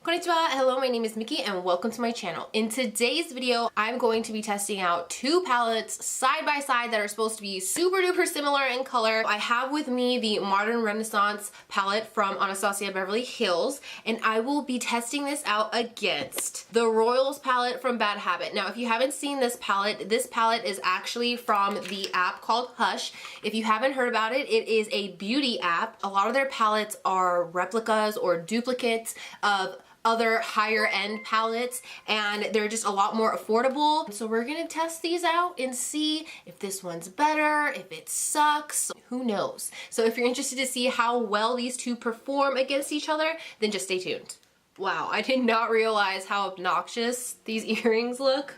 Konnichiwa, hello, my name is Miki and welcome to my channel. In today's video, I'm going to be testing out two palettes side by side that are supposed to be super duper similar in color. I have with me the Modern Renaissance palette from Anastasia Beverly Hills, and I will be testing this out against the Royals palette from Bad Habit. Now, if you haven't seen this palette is actually from the app called Hush. If you haven't heard about it, it is a beauty app. A lot of their palettes are replicas or duplicates of other higher end palettes, and they're just a lot more affordable. So we're gonna test these out and see if this one's better, if it sucks, who knows. So if you're interested to see how well these two perform against each other, then just stay tuned. Wow, I did not realize how obnoxious these earrings look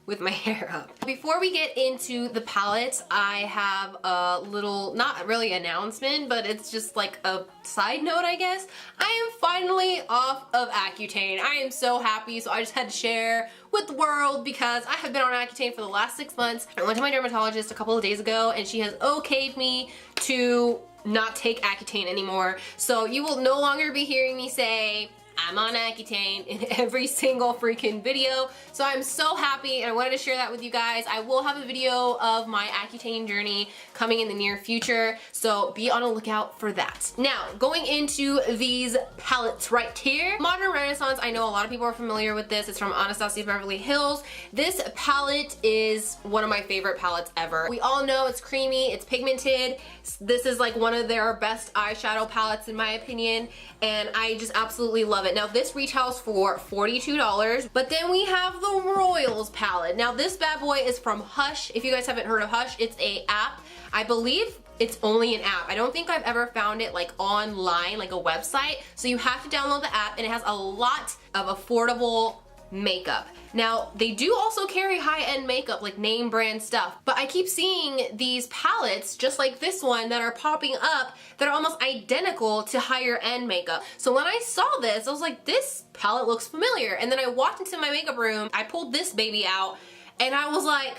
with my hair up. Before we get into the palettes, I have a little, not really announcement, but it's just like a side note, I guess. I am finally off of Accutane. I am so happy, so I just had to share with the world because I have been on Accutane for the last 6 months. I went to my dermatologist a couple of days ago and she has okayed me to not take Accutane anymore. So you will no longer be hearing me say, I'm on Accutane in every single freaking video. So I'm so happy and I wanted to share that with you guys. I will have a video of my Accutane journey coming in the near future, so be on a lookout for that. Now, going into these palettes right here. Modern Renaissance, I know a lot of people are familiar with this. It's from Anastasia Beverly Hills. This palette is one of my favorite palettes ever. We all know it's creamy, it's pigmented. This is like one of their best eyeshadow palettes in my opinion, and I just absolutely love it. Now this retails for $42, but then we have the Royals palette. Now this bad boy is from Hush. If you guys haven't heard of Hush, it's an app. I believe it's only an app. I don't think I've ever found it like online, like a website. So you have to download the app and it has a lot of affordable makeup. Now they do also carry high-end makeup, like name brand stuff, but I keep seeing these palettes just like this one that are popping up that are almost identical to higher end makeup. So when I saw this, I was like, this palette looks familiar, and then I walked into my makeup room, I pulled this baby out, and I was like,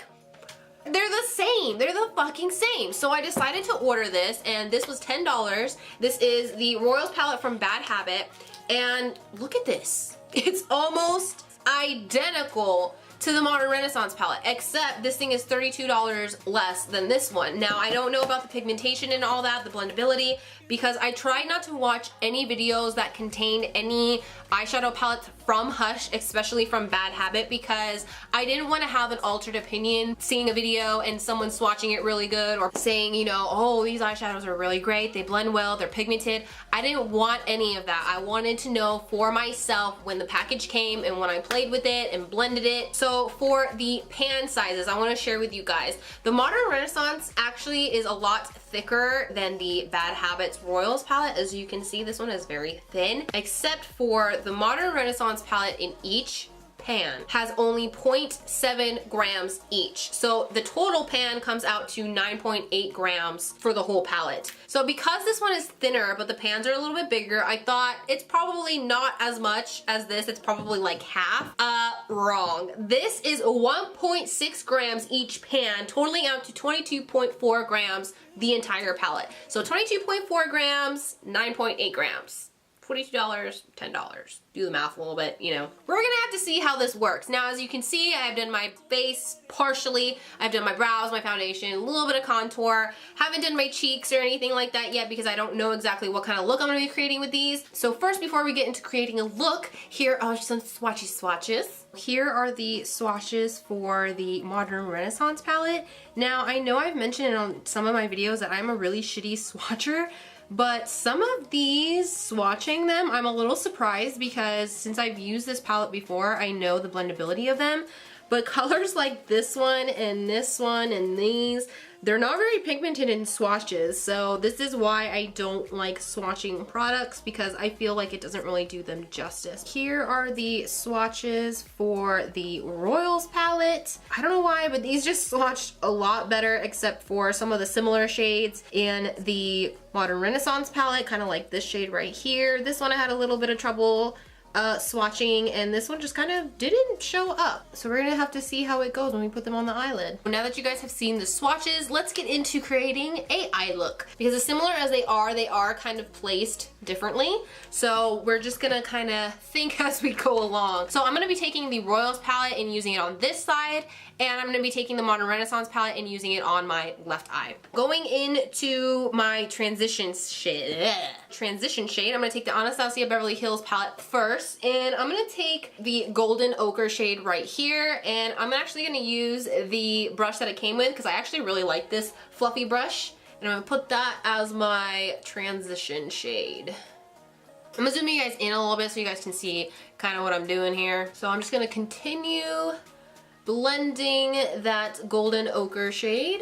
they're the same. They're the fucking same. So I decided to order this, and this was $10. This is the Royals palette from Bad Habit, and look at this. It's almost identical to the Modern Renaissance palette, except this thing is $32 less than this one. Now, I don't know about the pigmentation and all that, the blendability, because I tried not to watch any videos that contained any eyeshadow palettes from Hush, especially from Bad Habit, because I didn't want to have an altered opinion seeing a video and someone swatching it really good or saying, you know, oh, these eyeshadows are really great, they blend well, they're pigmented. I didn't want any of that. I wanted to know for myself when the package came and when I played with it and blended it. So for the pan sizes, I want to share with you guys. The Modern Renaissance actually is a lot thicker than the Bad Habits Royals palette. As you can see, this one is very thin, except for the Modern Renaissance palette in each pan has only 0.7 grams each. So the total pan comes out to 9.8 grams for the whole palette. So because this one is thinner, but the pans are a little bit bigger, I thought it's probably not as much as this. It's probably like half. Wrong. This is 1.6 grams each pan, totaling out to 22.4 grams the entire palette. So 22.4 grams, 9.8 grams. $42, $10. Do the math a little bit, you know. We're gonna have to see how this works. Now, as you can see, I've done my face partially. I've done my brows, my foundation, a little bit of contour. Haven't done my cheeks or anything like that yet because I don't know exactly what kind of look I'm gonna be creating with these. So first, before we get into creating a look, here are some swatches. Here are the swatches for the Modern Renaissance palette. Now, I know I've mentioned on some of my videos that I'm a really shitty swatcher, but some of these, swatching them, I'm a little surprised because since I've used this palette before, I know the blendability of them. But colors like this one and these, they're not very pigmented in swatches. So this is why I don't like swatching products, because I feel like it doesn't really do them justice. Here are the swatches for the Royals palette. I don't know why, but these just swatched a lot better, except for some of the similar shades in the Modern Renaissance palette, kind of like this shade right here. This one I had a little bit of trouble swatching, and this one just kind of didn't show up. So we're gonna have to see how it goes when we put them on the eyelid. Now that you guys have seen the swatches, let's get into creating a eye look. Because as similar as they are kind of placed differently. So we're just gonna kind of think as we go along. So I'm gonna be taking the Royals palette and using it on this side, and I'm gonna be taking the Modern Renaissance palette and using it on my left eye. Going into my transition shade, I'm gonna take the Anastasia Beverly Hills palette first, and I'm gonna take the golden ochre shade right here, and I'm actually gonna use the brush that it came with because I actually really like this fluffy brush, and I'm gonna put that as my transition shade. I'm gonna zoom you guys in a little bit so you guys can see kind of what I'm doing here. So I'm just gonna continue blending that golden ochre shade.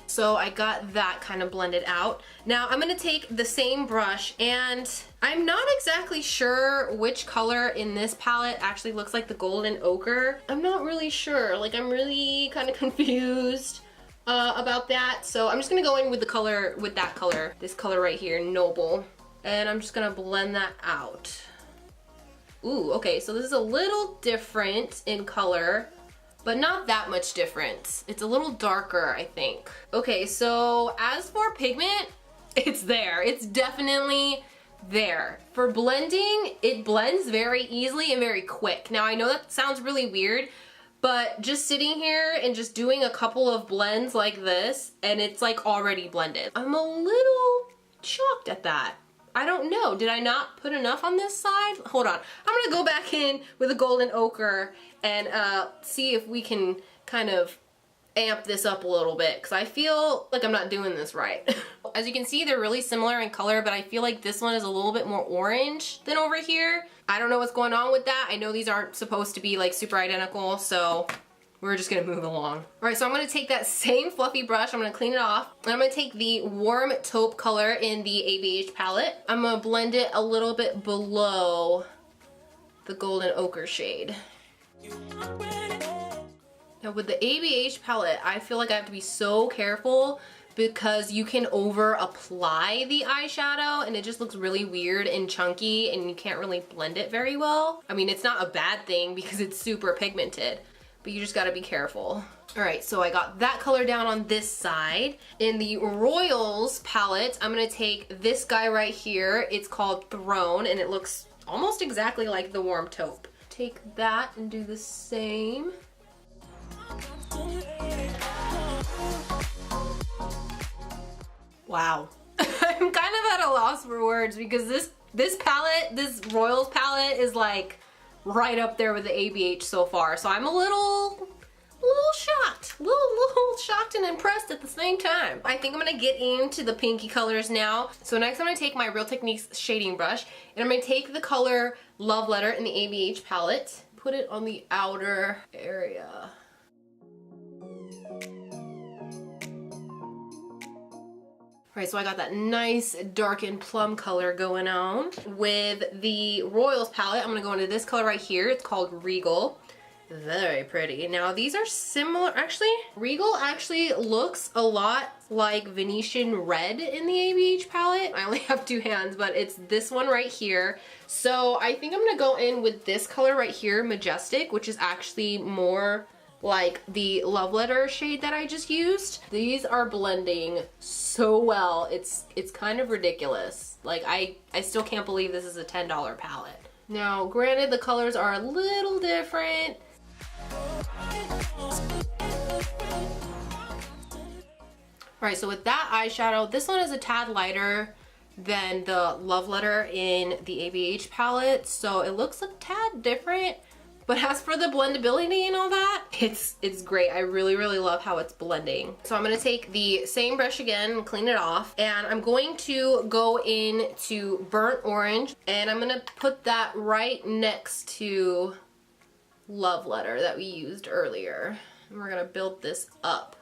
So I got that kind of blended out. Now I'm gonna take the same brush, and I'm not exactly sure which color in this palette actually looks like the golden ochre. I'm not really sure, like I'm really kind of confused about that. So I'm just gonna go in with the color, with that color, this color right here, Noble. And I'm just gonna blend that out. Ooh, okay, so this is a little different in color, but not that much different. It's a little darker, I think. Okay, so as for pigment, it's there. It's definitely there. For blending, it blends very easily and very quick. Now I know that sounds really weird, but just sitting here and just doing a couple of blends like this, and it's like already blended. I'm a little shocked at that. I don't know, did I not put enough on this side? Hold on, I'm gonna go back in with a golden ochre and see if we can kind of amp this up a little bit, because I feel like I'm not doing this right. As you can see, they're really similar in color, but I feel like this one is a little bit more orange than over here. I don't know what's going on with that. I know these aren't supposed to be like super identical, so we're just gonna move along. All right, so I'm gonna take that same fluffy brush, I'm gonna clean it off, and I'm gonna take the warm taupe color in the ABH palette. I'm gonna blend it a little bit below the golden ochre shade. Now with the ABH palette, I feel like I have to be so careful because you can over apply the eyeshadow and it just looks really weird and chunky and you can't really blend it very well. I mean, it's not a bad thing because it's super pigmented, but you just gotta be careful. All right, so I got that color down on this side. In the Royals palette, I'm gonna take this guy right here. It's called Throne, and it looks almost exactly like the warm taupe. Take that and do the same. Wow. I'm kind of at a loss for words because this palette, this Royals palette is like right up there with the ABH so far. So I'm a little shocked, a little shocked and impressed at the same time. I think I'm gonna get into the pinky colors now. So next I'm gonna take my Real Techniques shading brush and I'm gonna take the color Love Letter in the ABH palette, put it on the outer area. All right, so I got that nice darkened plum color going on. With the Royals palette, I'm gonna go into this color right here. It's called Regal. Very pretty. Now these are similar, actually, Regal actually looks a lot like Venetian Red in the ABH palette. I only have two hands, but it's this one right here. So I think I'm gonna go in with this color right here, Majestic, which is actually more like the Love Letter shade that I just used. These are blending so well. It's kind of ridiculous. Like I still can't believe this is a $10 palette. Now, granted, the colors are a little different. Alright, so with that eyeshadow, this one is a tad lighter than the Love Letter in the ABH palette, so it looks a tad different. But as for the blendability and all that, it's great. I really love how it's blending. So I'm gonna take the same brush again and clean it off, and I'm going to go into Burnt Orange, and I'm gonna put that right next to Love Letter that we used earlier. And we're gonna build this up.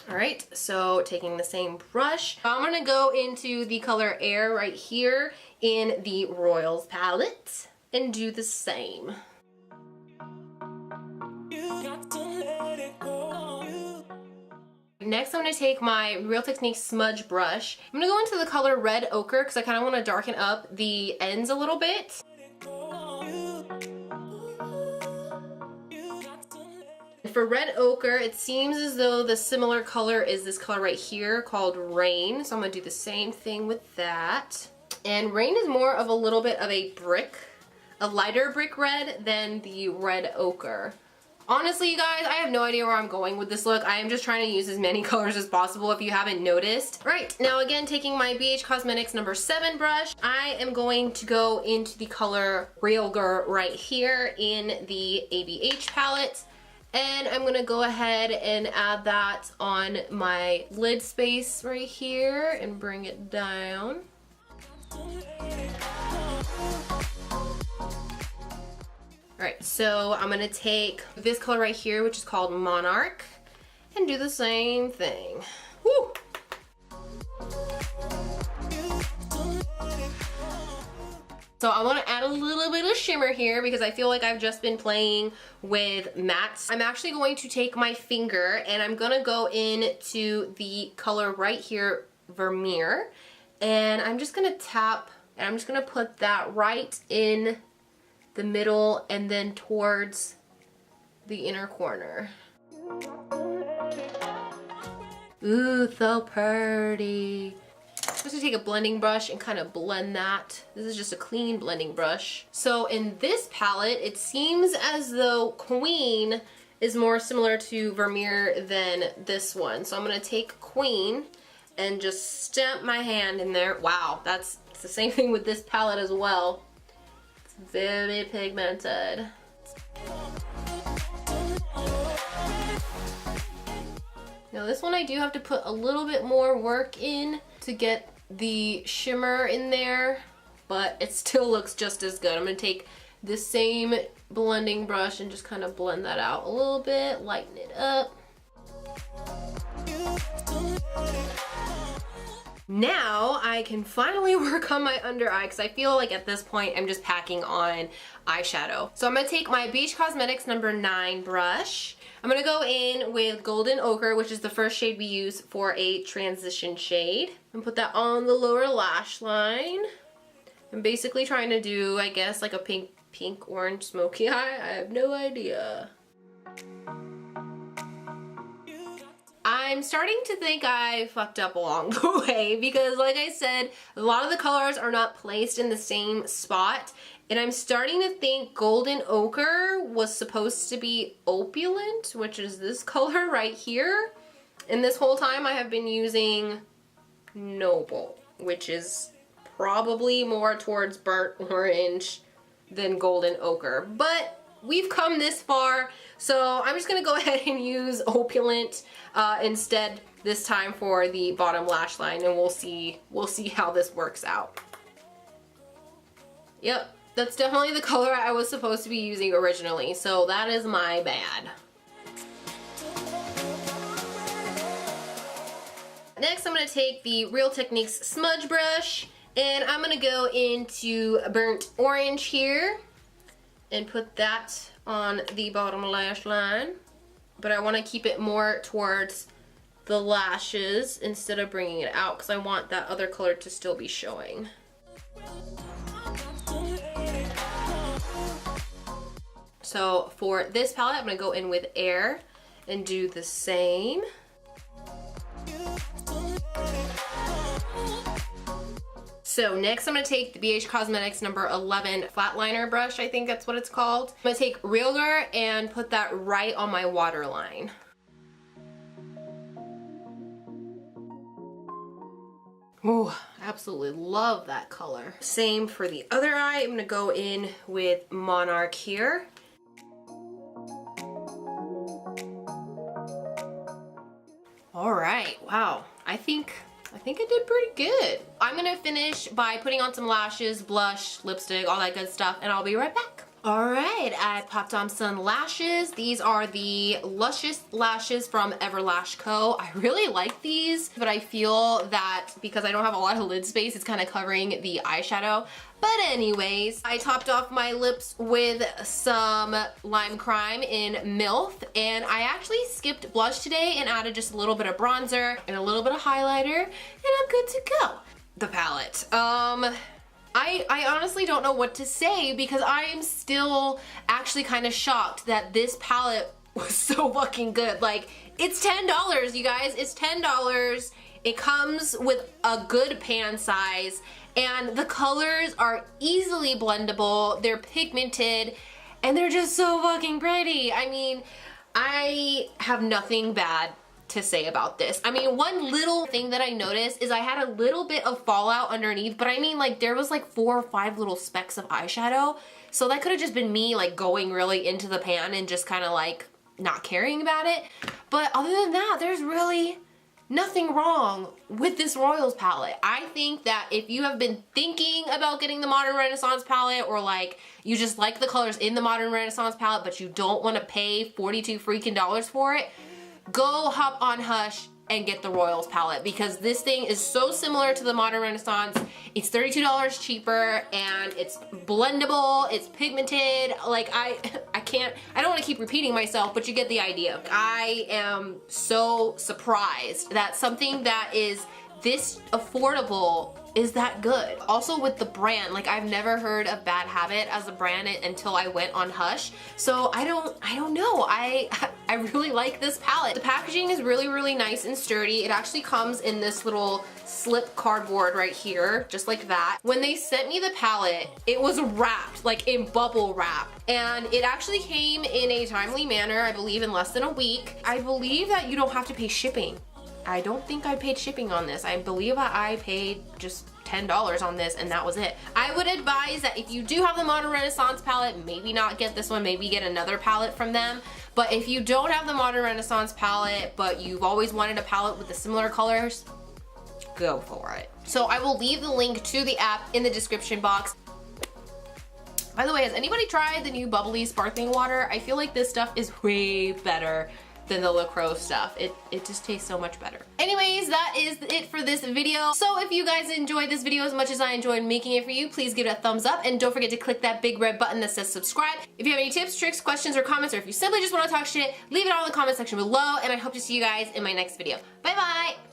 All right, so taking the same brush, I'm gonna go into the color Air right here in the Royals palette and do the same. You got to let it go. Next, I'm going to take my Real Techniques smudge brush. I'm going to go into the color Red Ochre because I kind of want to darken up the ends a little bit. For Red Ochre, it seems as though the similar color is this color right here called Rain. So I'm going to do the same thing with that. And Rain is more of a little bit of a brick, a lighter brick red than the Red Ochre. Honestly, you guys, I have no idea where I'm going with this look. I am just trying to use as many colors as possible if you haven't noticed. Right, now again, taking my BH Cosmetics number 7 brush, I am going to go into the color Realgar right here in the ABH palette. And I'm gonna go ahead and add that on my lid space right here and bring it down. Alright, so I'm gonna take this color right here, which is called Monarch, and do the same thing. Woo! So I want to add a little bit of shimmer here because I feel like I've just been playing with mattes. I'm actually going to take my finger and I'm gonna go into the color right here, Vermeer, and I'm just gonna tap and I'm just gonna put that right in the middle and then towards the inner corner. Ooh, so pretty. I'm just gonna take a blending brush and kind of blend that. This is just a clean blending brush. So in this palette, it seems as though Queen is more similar to Vermeer than this one. So I'm gonna take Queen and just stamp my hand in there. Wow, it's the same thing with this palette as well. Very pigmented. Now this one I do have to put a little bit more work in to get the shimmer in there, but it still looks just as good. I'm gonna take the same blending brush and just kind of blend that out a little bit, lighten it up. Now I can finally work on my under eye because I feel like at this point I'm just packing on eyeshadow. So I'm going to take my BH Cosmetics number 9 brush. I'm going to go in with Golden Ochre, which is the first shade we use for a transition shade, and put that on the lower lash line. I'm basically trying to do, I guess, like a pink orange smoky eye. I have no idea. I'm starting to think I fucked up along the way because, like I said, a lot of the colors are not placed in the same spot, and I'm starting to think Golden Ochre was supposed to be Opulent, which is this color right here, and this whole time I have been using Noble, which is probably more towards burnt orange than Golden Ochre, but we've come this far, so I'm just gonna go ahead and use Opulent instead this time for the bottom lash line, and we'll see how this works out. Yep, that's definitely the color I was supposed to be using originally, so that is my bad. Next, I'm gonna take the Real Techniques smudge brush, and I'm gonna go into burnt orange here and put that on the bottom lash line. But I want to keep it more towards the lashes instead of bringing it out because I want that other color to still be showing. So for this palette, I'm going to go in with Air and do the same. So next I'm going to take the BH Cosmetics number 11 flat liner brush, I think that's what it's called. I'm going to take Realgar and put that right on my waterline. Ooh, absolutely love that color. Same for the other eye. I'm going to go in with Monarch here. Alright, wow. I think I did pretty good. I'm gonna finish by putting on some lashes, blush, lipstick, all that good stuff, and I'll be right back. Alright, I popped on some lashes. These are the Luscious Lashes from Everlash Co. I really like these, but I feel that because I don't have a lot of lid space, it's kind of covering the eyeshadow. But anyways, I topped off my lips with some Lime Crime in MILF, and I actually skipped blush today and added just a little bit of bronzer and a little bit of highlighter, and I'm good to go. The palette. I honestly don't know what to say because I am still actually kind of shocked that this palette was so fucking good. Like, it's $10, you guys. It's $10. It comes with a good pan size, and the colors are easily blendable. They're pigmented, and they're just so fucking pretty. I mean, I have nothing bad to say about this. I mean, one little thing that I noticed is I had a little bit of fallout underneath, but I mean, like, there was like 4 or 5 little specks of eyeshadow, so that could have just been me like going really into the pan and just kind of like not caring about it. But other than that, there's really nothing wrong with this Royals palette. I think that if you have been thinking about getting the Modern Renaissance palette, or like you just like the colors in the Modern Renaissance palette but you don't want to pay $42 freaking for it, go hop on Hush and get the Royals palette, because this thing is so similar to the Modern Renaissance. It's $32 cheaper, and it's blendable, it's pigmented. Like, I don't want to keep repeating myself, but you get the idea. I am so surprised that something that is this affordable is that good. Also with the brand, like, I've never heard of Bad Habit as a brand until I went on Hush. So I don't know. I really like this palette. The packaging is really, really nice and sturdy. It actually comes in this little slip cardboard right here, just like that. When they sent me the palette, it was wrapped, like in bubble wrap. And it actually came in a timely manner, I believe in less than a week. I believe that you don't have to pay shipping. I don't think I paid shipping on this. I believe I paid just $10 on this, and that was it. I would advise that if you do have the Modern Renaissance palette, maybe not get this one, maybe get another palette from them. But if you don't have the Modern Renaissance palette, but you've always wanted a palette with the similar colors, go for it. So I will leave the link to the app in the description box. By the way, has anybody tried the new bubbly sparkling water? I feel like this stuff is way better than the LaCroix stuff. It just tastes so much better. Anyways, that is it for this video. So if you guys enjoyed this video as much as I enjoyed making it for you, please give it a thumbs up, and don't forget to click that big red button that says subscribe. If you have any tips, tricks, questions, or comments, or if you simply just want to talk shit, leave it all in the comment section below, and I hope to see you guys in my next video. Bye bye!